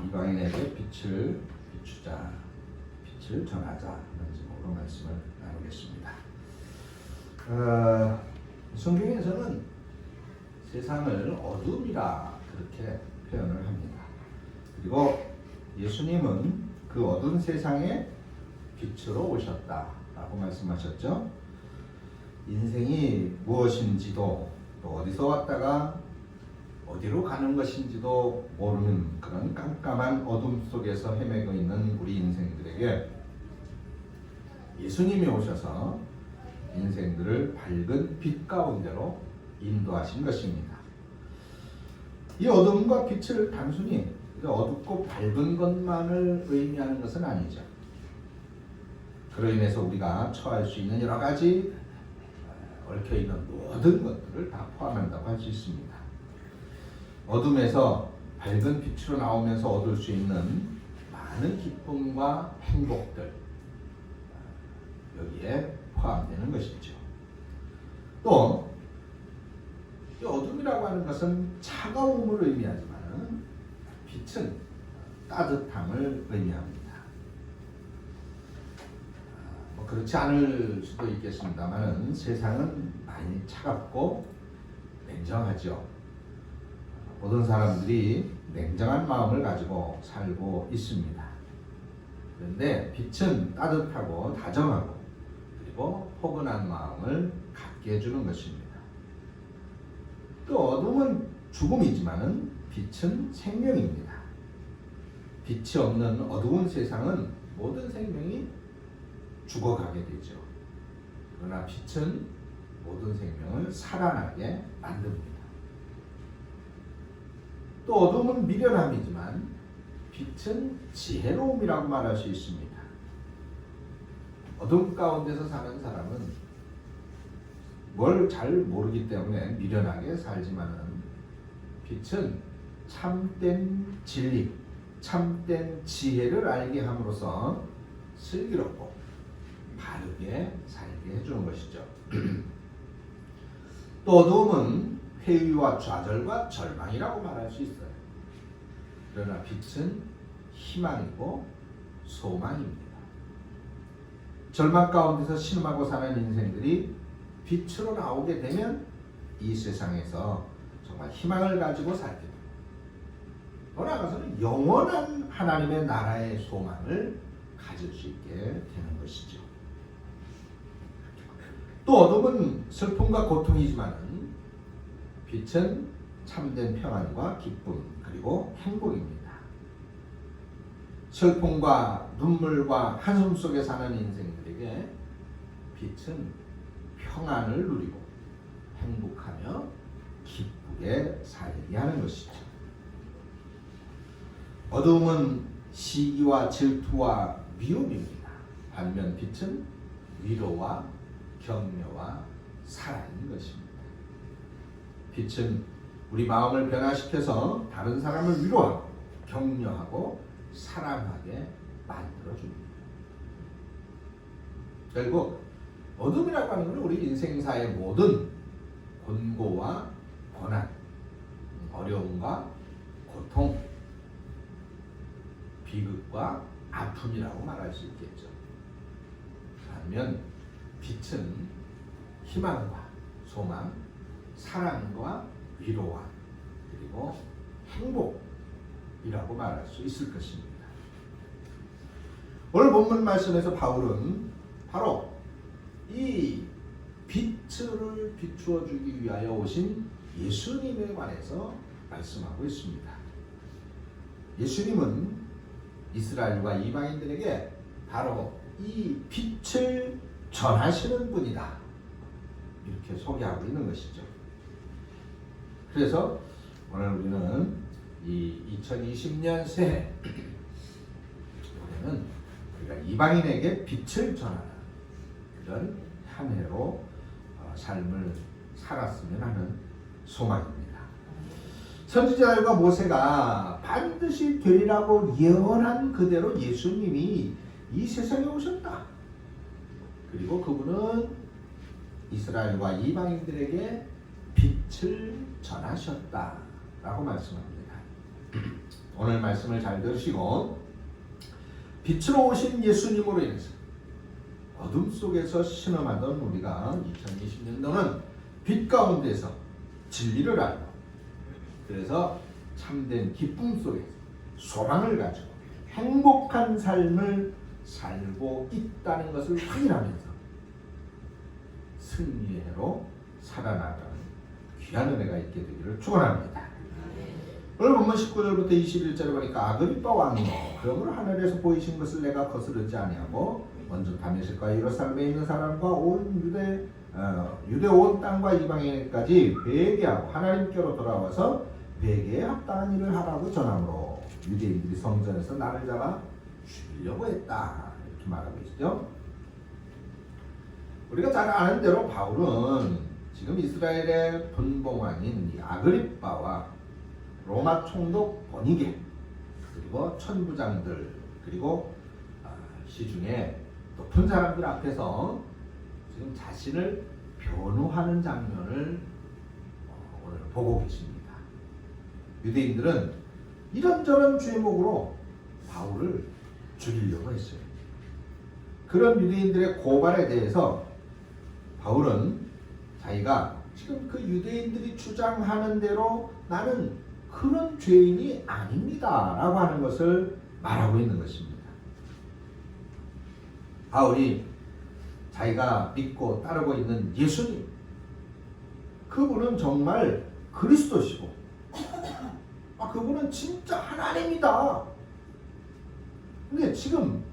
이방인에게 빛을 비추자, 빛을 전하자 이런 제목으로 말씀을 나누겠습니다. 성경에서는 세상을 어둠이라 그렇게 표현을 합니다. 그리고 예수님은 그 어두운 세상에 빛으로 오셨다라고 말씀하셨죠. 인생이 무엇인지도 또 어디서 왔다가 어디로 가는 것인지도 모르는 그런 깜깜한 어둠 속에서 헤매고 있는 우리 인생들에게 예수님이 오셔서 인생들을 밝은 빛 가운데로 인도하신 것입니다. 이 어둠과 빛을 단순히 어둡고 밝은 것만을 의미하는 것은 아니죠. 그로 인해서 우리가 처할 수 있는 여러 가지 얽혀있는 모든 것들을 다 포함한다고 할 수 있습니다. 어둠에서 밝은 빛으로 나오면서 얻을 수 있는 많은 기쁨과 행복들 여기에 포함되는 것이죠. 또 이 어둠이라고 하는 것은 차가움을 의미하지만 빛은 따뜻함을 의미합니다. 그렇지 않을 수도 있겠습니다만 세상은 많이 차갑고 냉정하죠. 모든 사람들이 냉정한 마음을 가지고 살고 있습니다. 그런데 빛은 따뜻하고 다정하고 그리고 포근한 마음을 갖게 해주는 것입니다. 또 어둠은 죽음이지만 빛은 생명입니다. 빛이 없는 어두운 세상은 모든 생명이 죽어가게 되죠. 그러나 빛은 모든 생명을 살아나게 만듭니다. 또 어둠은 미련함이지만 빛은 지혜로움이라고 말할 수 있습니다. 어둠 가운데서 사는 사람은 뭘 잘 모르기 때문에 미련하게 살지만은 빛은 참된 진리, 참된 지혜를 알게 함으로써 슬기롭고 바르게 살게 해주는 것이죠. 또 어두움은 회의와 좌절과 절망이라고 말할 수 있어요. 그러나 빛은 희망이고 소망입니다. 절망 가운데서 신음하고 사는 인생들이 빛으로 나오게 되면 이 세상에서 정말 희망을 가지고 살게 됩니다. 더 나아가서는 영원한 하나님의 나라의 소망을 가질 수 있게 되는 것이죠. 또 어둠은 슬픔과 고통이지만 빛은 참된 평안과 기쁨 그리고 행복입니다. 슬픔과 눈물과 한숨 속에 사는 인생들에게 빛은 평안을 누리고 행복하며 기쁘게 살게 하는 것이죠. 어두움은 시기와 질투와 미움입니다. 반면 빛은 위로와 격려와 사랑인 것입니다. 빛은 우리 마음을 변화시켜서 다른 사람을 위로하고 격려하고 사랑하게 만들어줍니다. 결국 어둠이라고 하는 것은 우리 인생사의 모든 곤고와 고난, 어려움과 고통, 비극과 아픔이라고 말할 수 있겠죠. 반면 빛은 희망과 소망, 사랑과 위로와 그리고 행복이라고 말할 수 있을 것입니다. 오늘 본문 말씀에서 바울은 바로 이 빛을 비추어 주기 위하여 오신 예수님에 관해서 말씀하고 있습니다. 예수님은 이스라엘과 이방인들에게 바로 이 빛을 전하시는 분이다. 이렇게 소개하고 있는 것이죠. 그래서 오늘 우리는 이 2020년 새해 올해는 우리가 이방인에게 빛을 전하는 그런 한 해로 삶을 살았으면 하는 소망입니다. 선지자들과 모세가 반드시 되리라고 예언한 그대로 예수님이 이 세상에 오셨다. 그리고 그분은 이스라엘과 이방인들에게 빛을 전하셨다라고 말씀합니다. 오늘 말씀을 잘 들으시고 빛으로 오신 예수님으로 인해서 어둠 속에서 신음하던 우리가 2020년도는 빛 가운데서 진리를 알고 그래서 참된 기쁨 속에서 소망을 가지고 행복한 삶을 살고 있다는 것을 확인하면서 승리의 해로 살아나가는 귀한 은혜가 있게 되기를 축원합니다. 오늘 본문 19절부터 21절에 보니까 아그리빠 왕이여 그러므로 하늘에서 보이신 것을 내가 거스르지 아니하고 먼저 다메섹과 예루살렘에 있는 사람과 온 유대 온 땅과 이방인까지 회개하고 하나님께로 돌아와서 회개에 합당한 일을 하라고 전함으로 유대인들이 성전에서 나를 잡아 죽이려고 했다 이렇게 말하고 있죠. 우리가 잘 아는 대로 바울은 지금 이스라엘의 분봉왕인 이 아그리빠와 로마 총독 버니게 그리고 천부장들 그리고 시중에 높은 사람들 앞에서 지금 자신을 변호하는 장면을 오늘 보고 계십니다. 유대인들은 이런저런 죄목으로 바울을 죽이려고 했어요. 그런 유대인들의 고발에 대해서 바울은 자기가 지금 그 유대인들이 주장하는 대로 나는 그런 죄인이 아닙니다 라고 하는 것을 말하고 있는 것입니다. 바울이 자기가 믿고 따르고 있는 예수님 그분은 정말 그리스도시고 그분은 진짜 하나님이다. 근데 지금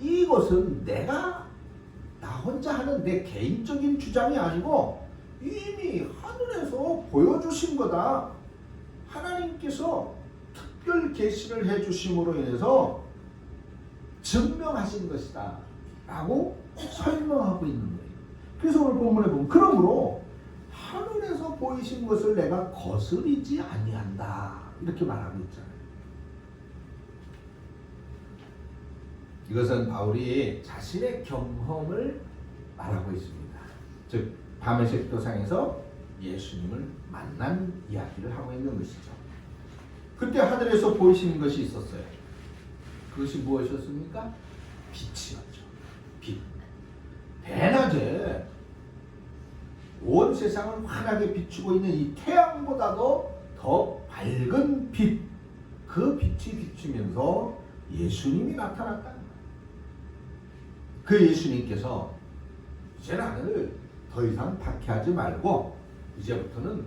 이것은 나 혼자 하는 내 개인적인 주장이 아니고 이미 하늘에서 보여주신 거다. 하나님께서 특별 계시를 해주심으로 인해서 증명하신 것이다 라고 설명하고 있는 거예요. 그래서 오늘 본문에 보면 그러므로 하늘에서 보이신 것을 내가 거스르지 아니한다 이렇게 말하고 있잖아요. 이것은 바울이 자신의 경험을 말하고 있습니다. 즉 다메섹 도상에서 예수님을 만난 이야기를 하고 있는 것이죠. 그때 하늘에서 보이시는 것이 있었어요. 그것이 무엇이었습니까? 빛이었죠. 빛. 대낮에 온 세상을 환하게 비추고 있는 이 태양보다도 더 밝은 빛. 그 빛이 비추면서 예수님이 나타났다는 거예요. 그 예수님께서 이제 나를 더 이상 박해하지 말고 이제부터는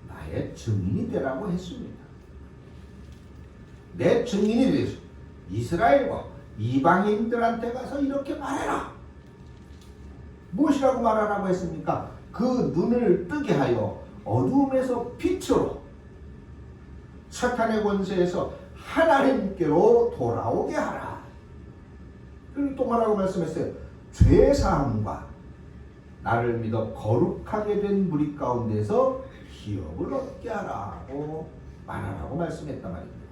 나의 증인이 되라고 했습니다. 내 증인이 되서 이스라엘과 이방인들한테 가서 이렇게 말해라. 무엇이라고 말하라고 했습니까? 그 눈을 뜨게 하여 어둠에서 빛으로 사탄의 권세에서 하나님께로 돌아오게 하라. 그리고 또 뭐라고 말씀했어요? 죄사함과 나를 믿어 거룩하게 된 무리 가운데서 기업을 얻게 하라고 말하라고 말씀했단 말입니다.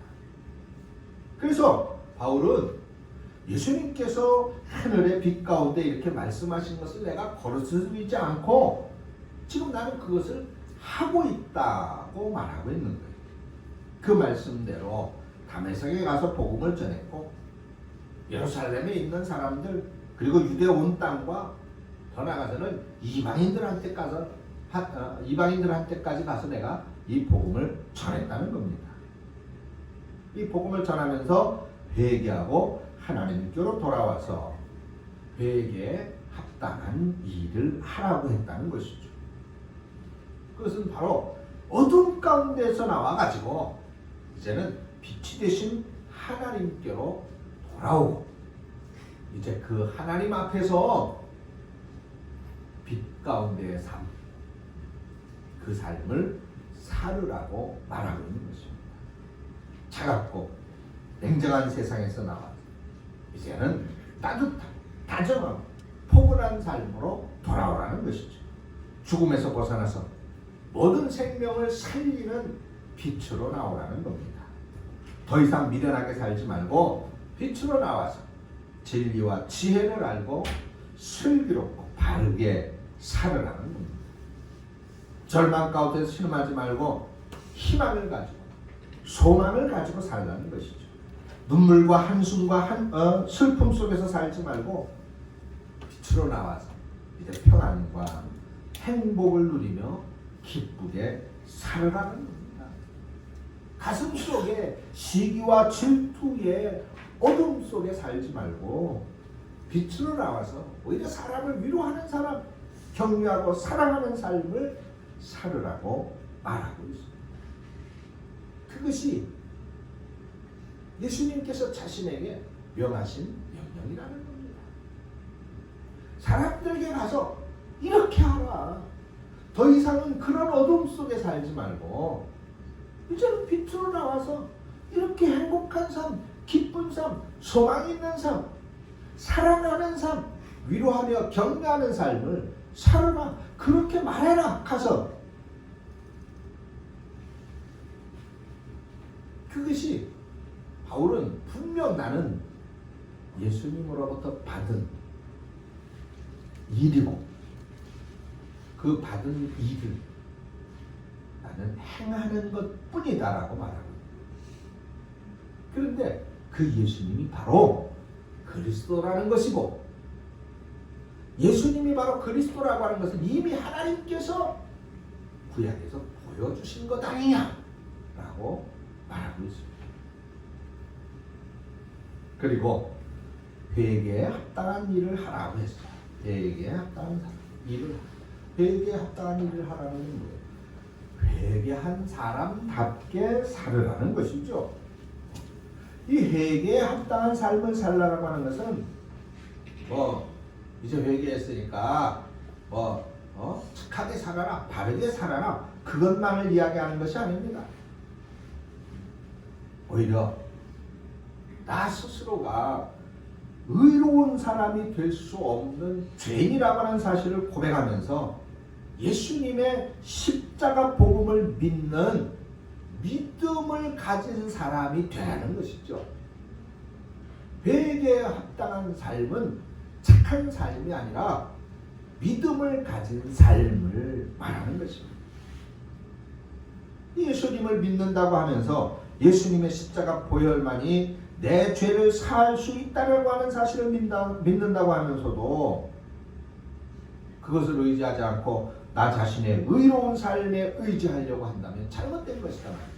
그래서 바울은 예수님께서 하늘의 빛 가운데 이렇게 말씀하신 것을 내가 거스르지 않고 지금 나는 그것을 하고 있다고 말하고 있는 거예요. 그 말씀대로 다메섹에 가서 복음을 전했고 예루살렘에 있는 사람들 그리고 유대 온 땅과 더 나아가서는 이방인들한테까지 가서 내가 이 복음을 전했다는 겁니다. 이 복음을 전하면서 회개하고 하나님께로 돌아와서 회개에 합당한 일을 하라고 했다는 것이죠. 그것은 바로 어둠 가운데서 나와가지고 이제는 빛이 되신 하나님께로 돌아오고 이제 그 하나님 앞에서 빛 가운데의 삶, 그 삶을 살으라고 말하고 있는 것입니다. 차갑고 냉정한 세상에서 나와 이제는 따뜻한, 다정하고 포근한 삶으로 돌아오라는 것이죠. 죽음에서 벗어나서 모든 생명을 살리는 빛으로 나오라는 겁니다. 더 이상 미련하게 살지 말고 빛으로 나와서 진리와 지혜를 알고 슬기롭고 바르게 살으라는 겁니다. 절망 가운데서 신음하지 말고 희망을 가지고 소망을 가지고 살라는 것이죠. 눈물과 한숨과 슬픔 속에서 살지 말고 빛으로 나와서 이제 평안과 행복을 누리며 기쁘게 살아가는 겁니다. 가슴 속에 시기와 질투의 어둠 속에 살지 말고 빛으로 나와서 오히려 사람을 위로하는 사람, 격려하고 사랑하는 삶을 살으라고 말하고 있습니다. 그것이 예수님께서 자신에게 명하신 명령이라는 겁니다. 사람들에게 가서 이렇게 하라. 더 이상은 그런 어둠 속에 살지 말고 이제는 빛으로 나와서 이렇게 행복한 삶, 기쁜 삶, 소망 있는 삶, 사랑하는 삶, 위로하며 격려하는 삶을 살아라. 그렇게 말해라. 가서 그것이 바울은 분명 나는 예수님으로부터 받은 일이고 그 받은 일을 나는 행하는 것뿐이다라고 말하고 그런데 그 예수님이 바로 그리스도라는 것이고 예수님이 바로 그리스도라고 하는 것은 이미 하나님께서 구약에서 보여주신 것 아니냐라고 말하고 있습니다. 그리고 회개에 합당한 일을 하라고 했어요. 회개에 합당한 일을 하라는 건 뭐예요? 회개한 사람답게 살으라는 것이죠. 이 회개에 합당한 삶을 살라고 하는 것은 이제 회개했으니까 착하게 살아라, 바르게 살아라 그것만을 이야기하는 것이 아닙니다. 오히려 나 스스로가 의로운 사람이 될 수 없는 죄인이라고 하는 사실을 고백하면서 예수님의 십자가 복음을 믿는 믿음을 가진 사람이 되라는 것이죠. 회개에 합당한 삶은 착한 삶이 아니라 믿음을 가진 삶을 말하는 것입니다. 예수님을 믿는다고 하면서 예수님의 십자가 보혈만이 내 죄를 사할 수 있다고 하는 사실을 믿는다고 하면서도 그것을 의지하지 않고 나 자신의 의로운 삶에 의지하려고 한다면 잘못된 것이다 말이죠.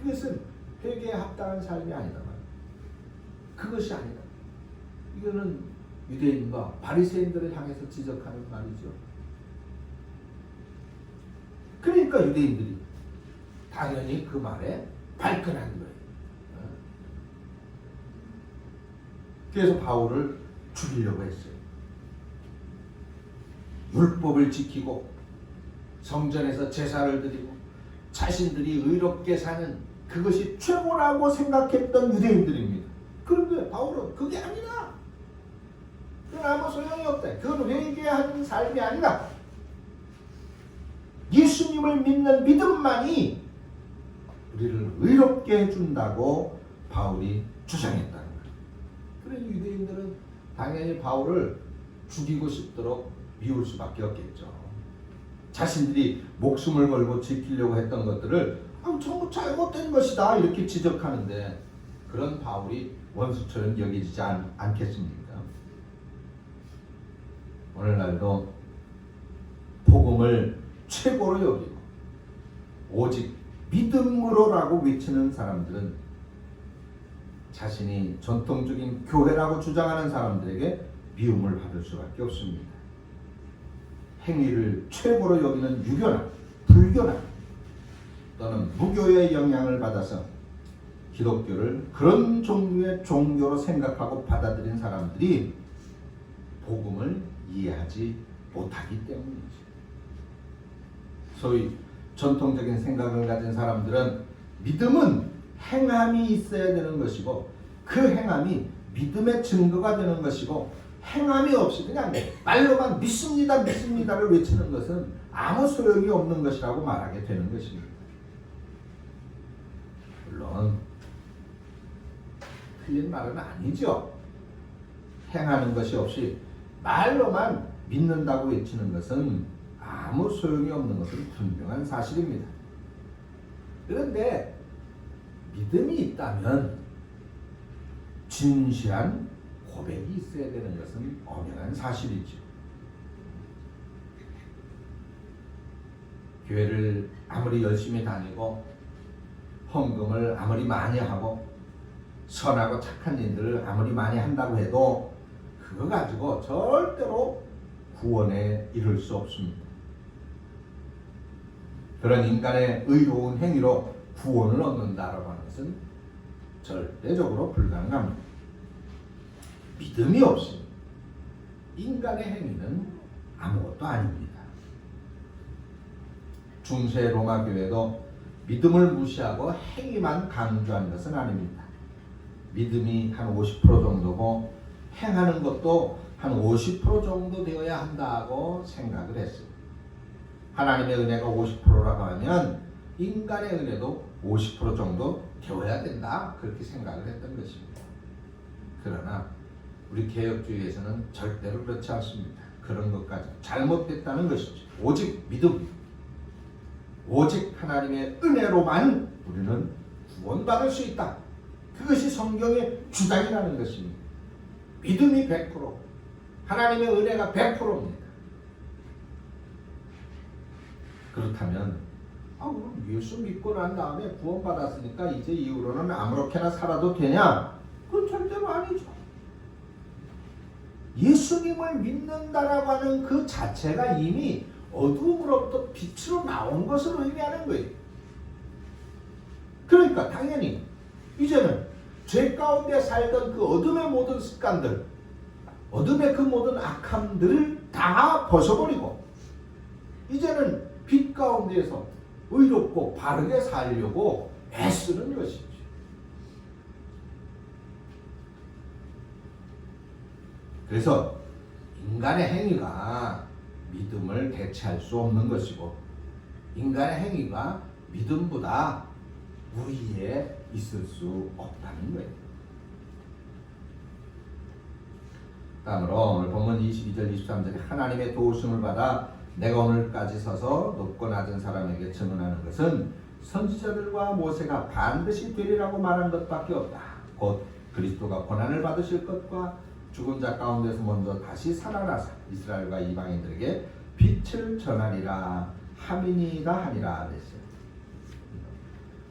그것은 회개에 합당한 삶이 아니다 말이죠. 그것이 아니다. 이거는 유대인과 바리새인들을 향해서 지적하는 말이죠. 그러니까 유대인들이 당연히 그 말에 발끈한 거예요. 그래서 바울을 죽이려고 했어요. 율법을 지키고 성전에서 제사를 드리고 자신들이 의롭게 사는 그것이 최고라고 생각했던 유대인들입니다. 그런데 바울은 그게 아니다. 그건 아무 소용이 없다. 그건 회개하는 삶이 아니다. 예수님을 믿는 믿음만이 우리를 의롭게 해준다고 바울이 주장했다는 거예요. 그런 유대인들은 당연히 바울을 죽이고 싶도록 미울 수밖에 없겠죠. 자신들이 목숨을 걸고 지키려고 했던 것들을 전부 잘못된 것이다 이렇게 지적하는데 그런 바울이 원수처럼 여기지 않겠습니까? 오늘날도 복음을 최고로 여기고 오직 믿음으로라고 외치는 사람들은 자신이 전통적인 교회라고 주장하는 사람들에게 미움을 받을 수밖에 없습니다. 행위를 최고로 여기는 유교나 불교나 또는 무교의 영향을 받아서 기독교를 그런 종류의 종교로 생각하고 받아들인 사람들이 복음을 이해하지 못하기 때문이죠. 소위 전통적인 생각을 가진 사람들은 믿음은 행함이 있어야 되는 것이고 그 행함이 믿음의 증거가 되는 것이고 행함이 없이 그냥 말로만 믿습니다를 외치는 것은 아무 소용이 없는 것이라고 말하게 되는 것입니다. 물론 틀린 말은 아니죠. 행하는 것이 없이 말로만 믿는다고 외치는 것은 아무 소용이 없는 것은 분명한 사실입니다. 그런데 믿음이 있다면 진실한 고백이 있어야 되는 것은 엄연한 사실이죠. 교회를 아무리 열심히 다니고 헌금을 아무리 많이 하고 선하고 착한 일들을 아무리 많이 한다고 해도 그거 가지고 절대로 구원에 이를 수 없습니다. 그런 인간의 의로운 행위로 구원을 얻는다라고 하는 것은 절대적으로 불가능합니다. 믿음이 없이 인간의 행위는 아무것도 아닙니다. 중세 로마 교회도 믿음을 무시하고 행위만 강조한 것은 아닙니다. 믿음이 한 50% 정도고 행하는 것도 한 50% 정도 되어야 한다고 생각을 했습니다. 하나님의 은혜가 50%라고 하면 인간의 은혜도 50% 정도 되어야 된다, 그렇게 생각을 했던 것입니다. 그러나 우리 개혁주의에서는 절대로 그렇지 않습니다. 그런 것까지 잘못됐다는 것이죠. 오직 믿음, 오직 하나님의 은혜로만 우리는 구원받을 수 있다. 그것이 성경의 주장이라는 것입니다. 믿음이 100%, 하나님의 은혜가 100%입니다. 그렇다면 그럼 예수 믿고 난 다음에 구원받았으니까 이제 이후로는 아무렇게나 살아도 되냐? 그건 절대로 아니죠. 예수님을 믿는다라고 하는 그 자체가 이미 어두움으로부터 빛으로 나온 것을 의미하는 거예요. 그러니까 당연히 이제는 죄 가운데 살던 그 어둠의 모든 습관들, 어둠의 그 모든 악함들을 다 벗어버리고 이제는 빛 가운데에서 의롭고 바르게 살려고 애쓰는 것이죠. 그래서 인간의 행위가 믿음을 대체할 수 없는 것이고 인간의 행위가 믿음보다 우위에 있을 수 없다는 거예요. 다음으로 오늘 본문 22절 23절에 하나님의 도우심을 받아 내가 오늘까지 서서 높고 낮은 사람에게 증언하는 것은 선지자들과 모세가 반드시 되리라고 말한 것밖에 없다. 곧 그리스도가 고난을 받으실 것과 죽은 자 가운데서 먼저 다시 살아나사 이스라엘과 이방인들에게 빛을 전하리라 함이니이다 하니라 그랬어요.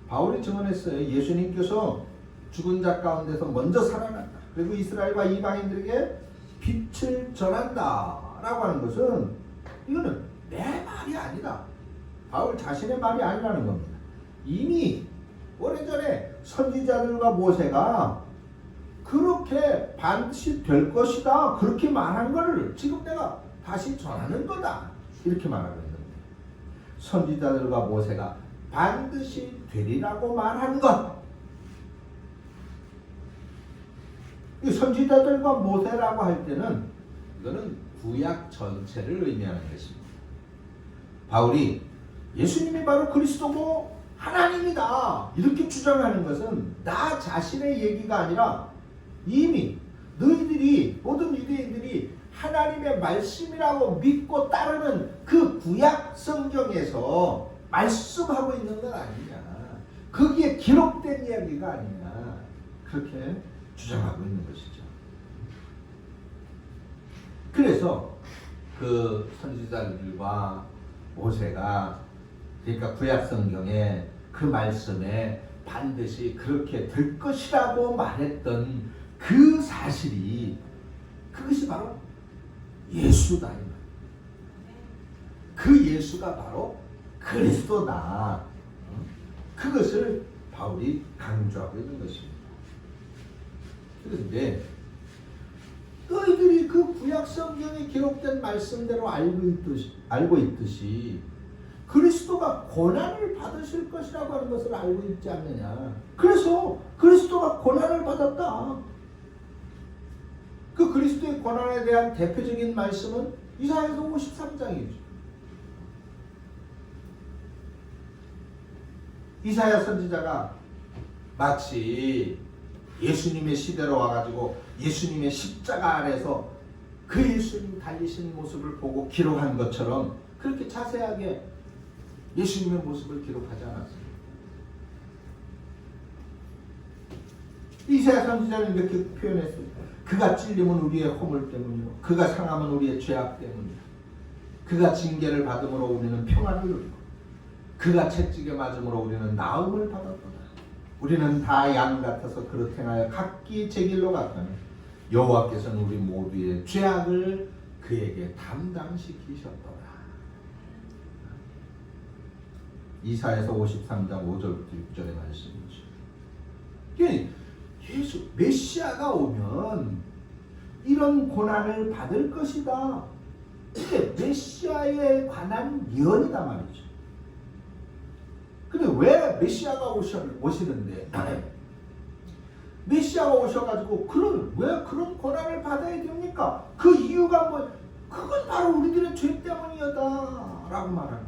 바울이 증언했어요. 예수님께서 죽은 자 가운데서 먼저 살아난다. 그리고 이스라엘과 이방인들에게 빛을 전한다 라고 하는 것은 이거는 내 말이 아니다. 바울 자신의 말이 아니라는 겁니다. 이미 오래전에 선지자들과 모세가 그렇게 반드시 될 것이다 그렇게 말한 것을 지금 내가 다시 전하는 거다 이렇게 말하고 있는 겁니다. 선지자들과 모세가 반드시 되리라고 말한 것, 이 선지자들과 모세라고 할 때는 이거는 구약 전체를 의미하는 것입니다. 바울이 예수님이 바로 그리스도고 하나님이다 이렇게 주장하는 것은 나 자신의 얘기가 아니라 이미 너희들이 모든 유대인들이 하나님의 말씀이라고 믿고 따르는 그 구약 성경에서 말씀하고 있는 건 아니냐, 거기에 기록된 이야기가 아니냐, 그렇게 주장하고 있는 것이죠. 그래서 그 선지자들과 모세가 그러니까 구약 성경에 그 말씀에 반드시 그렇게 될 것이라고 말했던 그 사실이 그것이 바로 예수다. 그 예수가 바로 그리스도다. 그것을 바울이 강조하고 있는 것입니다. 그런데 너희들이 그 구약 성경에 기록된 말씀대로 알고 있듯이 그리스도가 고난을 받으실 것이라고 하는 것을 알고 있지 않느냐. 그래서 그리스도가 고난을 받았다. 그 그리스도의 고난에 대한 대표적인 말씀은 이사야서 53장이죠. 이사야 선지자가 마치 예수님의 시대로 와가지고 예수님의 십자가 아래서 그 예수님 달리신 모습을 보고 기록한 것처럼 그렇게 자세하게 예수님의 모습을 기록하지 않았습니다. 이사야 선지자는 이렇게 표현했어요. 그가 찔림은 우리의 허물 때문이요 그가 상함은 우리의 죄악 때문이요 그가 징계를 받음으로 우리는 평안을 누리고 그가 채찍에 맞음으로 우리는 나음을 받았도다. 우리는 다 양 같아서 그릇 행하여 각기 제 길로 갔다니 여호와께서는 우리 모두의 죄악을 그에게 담당시키셨더라. 이사야서 53장 5절부터 6절의 말씀이죠. 예수 메시아가 오면 이런 고난을 받을 것이다. 이게 메시아에 관한 예언이다 말이죠. 근데 왜 메시아가 오시는데 메시아가 오셔가지고 왜 그런 고난을 받아야 됩니까? 그 이유가 뭐 그건 바로 우리들의 죄 때문이다 라고 말하는 거예요.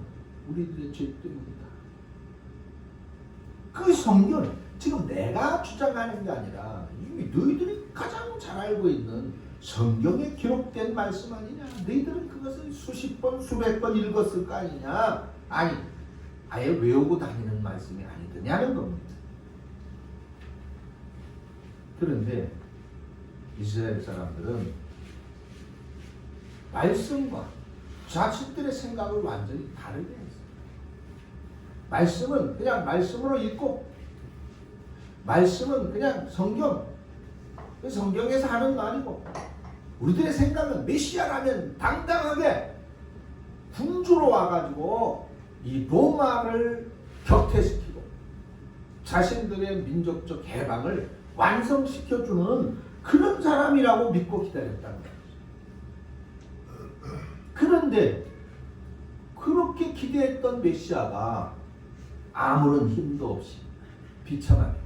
우리들의 죄 때문이다. 그 성경 지금 내가 주장하는 게 아니라 이미 너희들이 가장 잘 알고 있는 성경에 기록된 말씀 아니냐. 너희들은 그것을 수십 번 수백 번 읽었을 거 아니냐. 아니 아예 외우고 다니는 말씀이 아니더냐는 겁니다. 그런데 이스라엘 사람들은 말씀과 자신들의 생각을 완전히 다르게 했어요. 말씀은 그냥 말씀으로 읽고 말씀은 그냥 성경에서 하는 말이고 우리들의 생각은 메시아라면 당당하게 군주로 와가지고 이 로마를 격퇴시키고 자신들의 민족적 해방을 완성시켜주는 그런 사람이라고 믿고 기다렸다는 거죠. 그런데 그렇게 기대했던 메시아가 아무런 힘도 없이 비참하게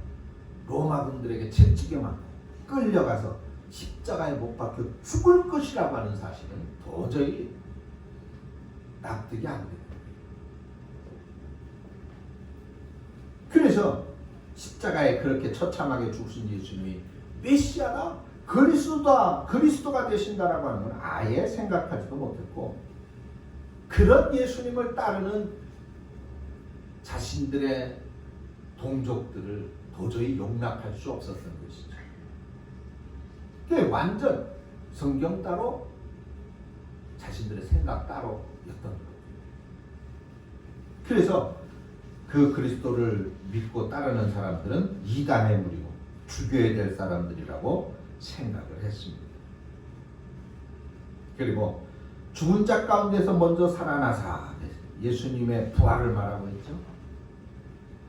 로마군들에게 채찍에 맞고 끌려가서 십자가에 못 박혀 죽을 것이라고 하는 사실은 도저히 납득이 안 됩니다. 그래서 십자가에 그렇게 처참하게 죽으신 예수님이 메시아다, 그리스도가 되신다라고 하는 건 아예 생각하지도 못했고 그런 예수님을 따르는 자신들의 동족들을 도저히 용납할 수 없었던 것이죠. 그게 완전 성경 따로 자신들의 생각 따로였던 거예요. 그래서 그 그리스도를 믿고 따르는 사람들은 이단의 무리고 죽여야 될 사람들이라고 생각을 했습니다. 그리고 죽은 자 가운데서 먼저 살아나사 예수님의 부활을 말하고 있죠.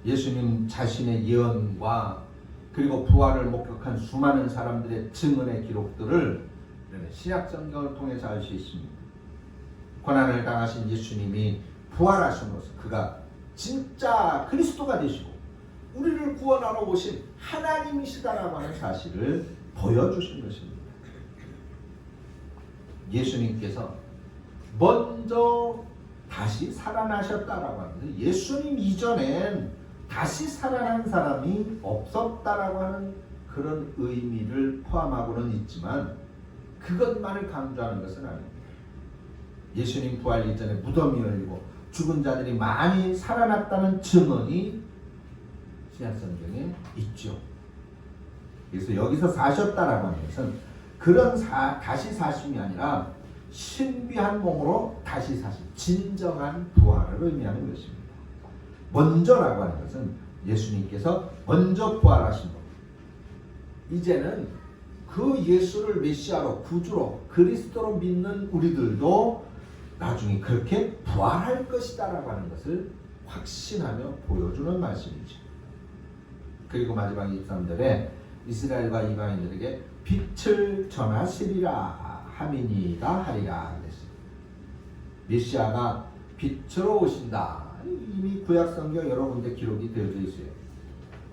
예수님 자신의 예언과 그리고 부활을 목격한 수많은 사람들의 증언의 기록들을 신약 성경을 통해서 알 수 있습니다. 고난을 당하신 예수님이 부활하심으로써 그가 진짜 그리스도가 되시고 우리를 구원하러 오신 하나님이시다라고 하는 사실을 보여주신 것입니다. 예수님께서 먼저 다시 살아나셨다라고 하는데 예수님 이전엔 다시 살아난 사람이 없었다라고 하는 그런 의미를 포함하고는 있지만 그것만을 강조하는 것은 아닙니다. 예수님 부활 이전에 무덤이 열리고 죽은 자들이 많이 살아났다는 증언이 신약성경에 있죠. 그래서 여기서 사셨다라고 하는 것은 그런 다시 사심이 아니라 신비한 몸으로 다시 사신 진정한 부활을 의미하는 것입니다. 먼저라고 하는 것은 예수님께서 먼저 부활하신 것. 이제는 그 예수를 메시아로 구주로 그리스도로 믿는 우리들도 나중에 그렇게 부활할 것이다라고 하는 것을 확신하며 보여주는 말씀이죠. 그리고 마지막 23절에 이스라엘과 이방인들에게 빛을 전하시리라 함이니이다 하리라 그랬습니다. 메시아가 빛으로 오신다. 이미 구약성경 여러 군데 기록이 되어져 있어요.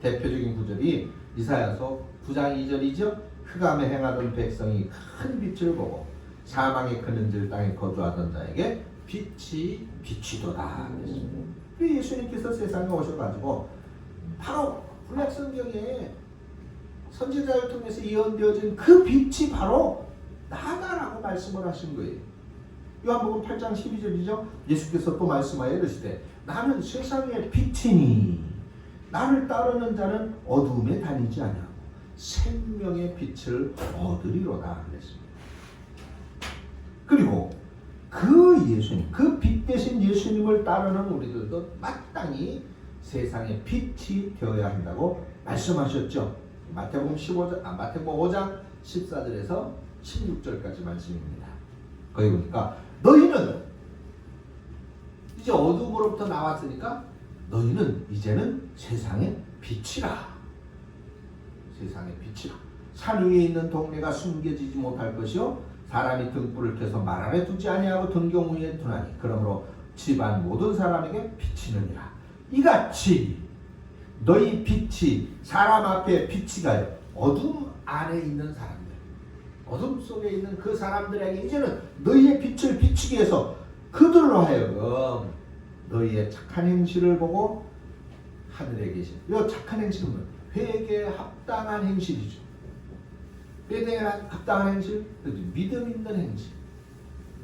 대표적인 구절이 이사야서 9장 2절이죠. 흑암에 행하던 백성이 큰 빛을 보고 사망의 그늘질 땅에 거주하던 자에게 빛이 비치도다 그랬습니다. 예수님께서 세상에 오셔가지고 바로 구약성경에 선지자를 통해서 예언되어진 그 빛이 바로 나다라고 말씀을 하신 거예요. 요한복음 8장 12절이죠. 예수께서 또 말씀하여 이르시되 나는 세상의 빛이니 나를 따르는 자는 어두움에 다니지 아니하고 생명의 빛을 얻으리로다 그랬습니다. 그리고 그 예수님, 그 빛 대신 예수님을 따르는 우리들도 마땅히 세상의 빛이 되어야 한다고 말씀하셨죠. 마태복음 5장 14절에서 16절까지 말씀입니다. 거기 보니까 너희는 이제 어둠으로부터 나왔으니까 너희는 이제는 세상의 빛이라. 세상의 빛이라. 산 위에 있는 동네가 숨겨지지 못할 것이요 사람이 등불을 켜서 말 안에 두지 아니하고 등경 위에 두나니 그러므로 집안 모든 사람에게 비치느니라. 이같이 너희 빛이 사람 앞에 비치가요 어둠 안에 있는 사람들, 어둠 속에 있는 그 사람들에게 이제는 너희의 빛을 비추게 해서 그들로 하여금 너희의 착한 행실을 보고 하늘에 계신 이 착한 행실은 회개에 합당한 행실이죠. 회개에 합당한 행실, 믿음 있는 행실,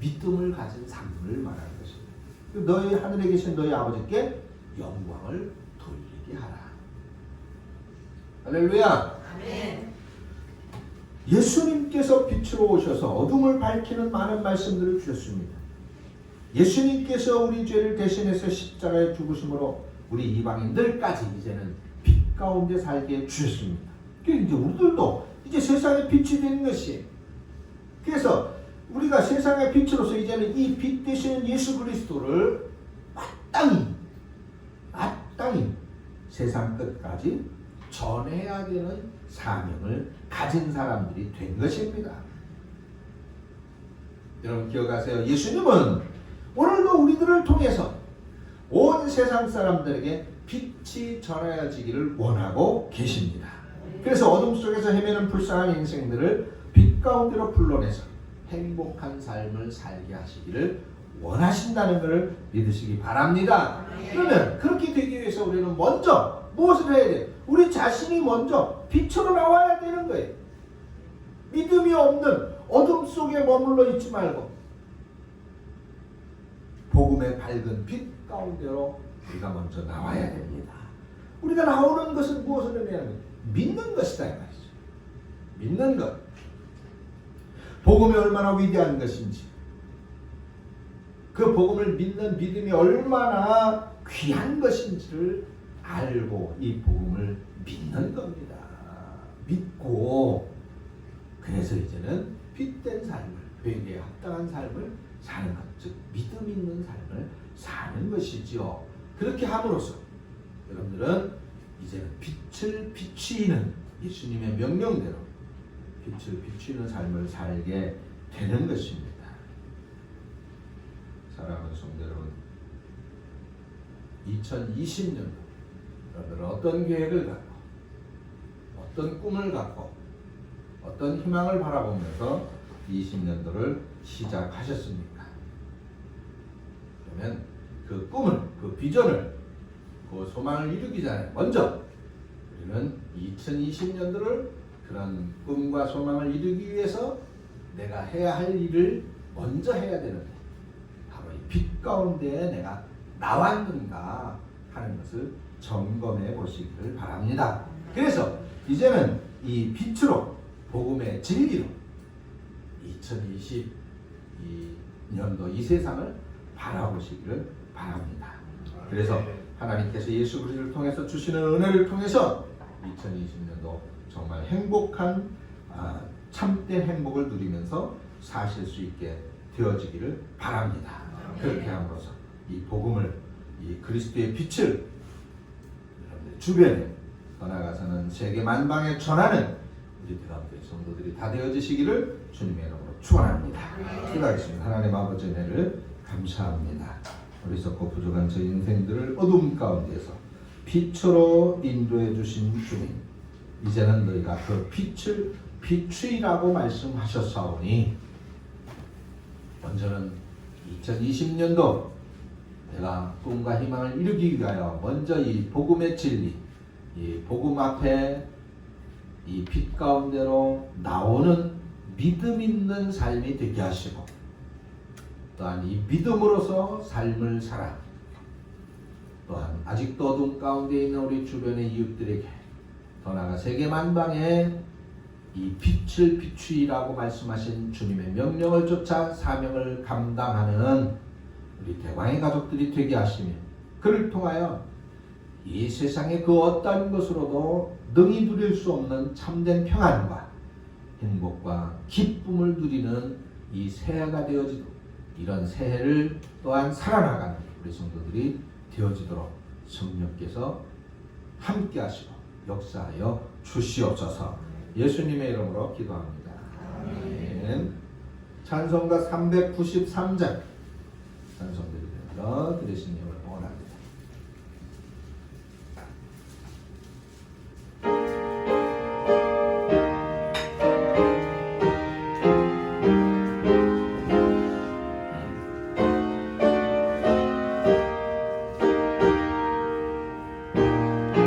믿음을 가진 삶을 말하는 것입니다. 너희 하늘에 계신 너희 아버지께 영광을 돌리게 하라. 할렐루야. 아멘. 예수님께서 빛으로 오셔서 어둠을 밝히는 많은 말씀들을 주셨습니다. 예수님께서 우리 죄를 대신해서 십자가에 죽으심으로 우리 이방인들까지 이제는 빛 가운데 살게 주셨습니다. 그래서 이제 우리들도 이제 세상의 빛이 되는 것이에요. 그래서 우리가 세상의 빛으로서 이제는 이 빛 되시는 예수 그리스도를 마땅히 세상 끝까지 전해야 되는 사명을 가진 사람들이 된 것입니다. 여러분 기억하세요. 예수님은 오늘도 우리들을 통해서 온 세상 사람들에게 빛이 전해지기를 원하고 계십니다. 그래서 어둠 속에서 헤매는 불쌍한 인생들을 빛 가운데로 불러내서 행복한 삶을 살게 하시기를 원하신다는 것을 믿으시기 바랍니다. 그러면 그렇게 되기 위해서 우리는 먼저 무엇을 해야 돼요? 우리 자신이 먼저 빛으로 나와야 되는 거예요. 믿음이 없는 어둠 속에 머물러 있지 말고 복음의 밝은 빛 가운데로 우리가 먼저 나와야 됩니다. 우리가 나오는 것은 무엇을 의미하는 거예요? 믿는 것이다 이 말이죠. 믿는 것. 복음이 얼마나 위대한 것인지, 그 복음을 믿는 믿음이 얼마나 귀한 것인지를 알고 이 복음을 믿는 겁니다. 믿고 그래서 이제는 빛된 삶을, 회개에 합당한 삶을 사는 것, 즉 믿음 있는 삶을 사는 것이지요. 그렇게 함으로써 여러분들은 이제는 빛을 비추이는 예수님의 명령대로 빛을 비추이는 삶을 살게 되는 것입니다. 사랑하는 성도 여러분, 2020년도 여러분들은 어떤 계획을 갖고 어떤 꿈을 갖고 어떤 희망을 바라보면서 20년도를 시작하셨습니까? 그러면 그 꿈을, 그 비전을, 그 소망을 이루기 전에 먼저 우리는 2020년도를 그런 꿈과 소망을 이루기 위해서 내가 해야 할 일을 먼저 해야 되는데 바로 이 빛 가운데에 내가 나왔는가 하는 것을 점검해 보시기를 바랍니다. 그래서 이제는 이 빛으로 복음의 진리로 2022년도 이 세상을 바라보시기를 바랍니다. 그래서 하나님께서 예수 그리스도를 통해서 주시는 은혜를 통해서 2020년도 정말 행복한 참된 행복을 누리면서 사실 수 있게 되어지기를 바랍니다. 그렇게 함으로써 이 복음을, 이 그리스도의 빛을 여러분들 주변에 더 나아가서는 세계 만방에 전하는 우리 대감교회 성도들이 다 되어지시기를 주님의 이름으로 축원합니다. 기도하겠습니다. 하나님 아버지 은혜를 감사합니다. 어리석고 부족한 저 인생들을 어둠 가운데서 빛으로 인도해 주신 주님, 이제는 너희가 그 빛을 비추이라고 말씀하셨사오니 먼저는 2020년도 내가 꿈과 희망을 이루기 위하여 먼저 이 복음의 진리, 이 복음 앞에 이 빛 가운데로 나오는 믿음 있는 삶이 되게 하시고, 또한 이 믿음으로서 삶을 살아 또한 아직도 어둠 가운데 있는 우리 주변의 이웃들에게 더 나아가 세계 만방에 이 빛을 비추이라고 말씀하신 주님의 명령을 쫓아 사명을 감당하는 우리 대광의 가족들이 되게 하시며 그를 통하여 이 세상의 그 어떤 것으로도 능히 누릴 수 없는 참된 평안과 행복과 기쁨을 누리는 이 새해가 되어지도록 이런 새해를 또한 살아나가는 우리 성도들이 되어지도록 성령께서 함께 하시고 역사하여 주시옵소서. 예수님의 이름으로 기도합니다. 아멘. 찬송가 393장 찬송드리면서 들으신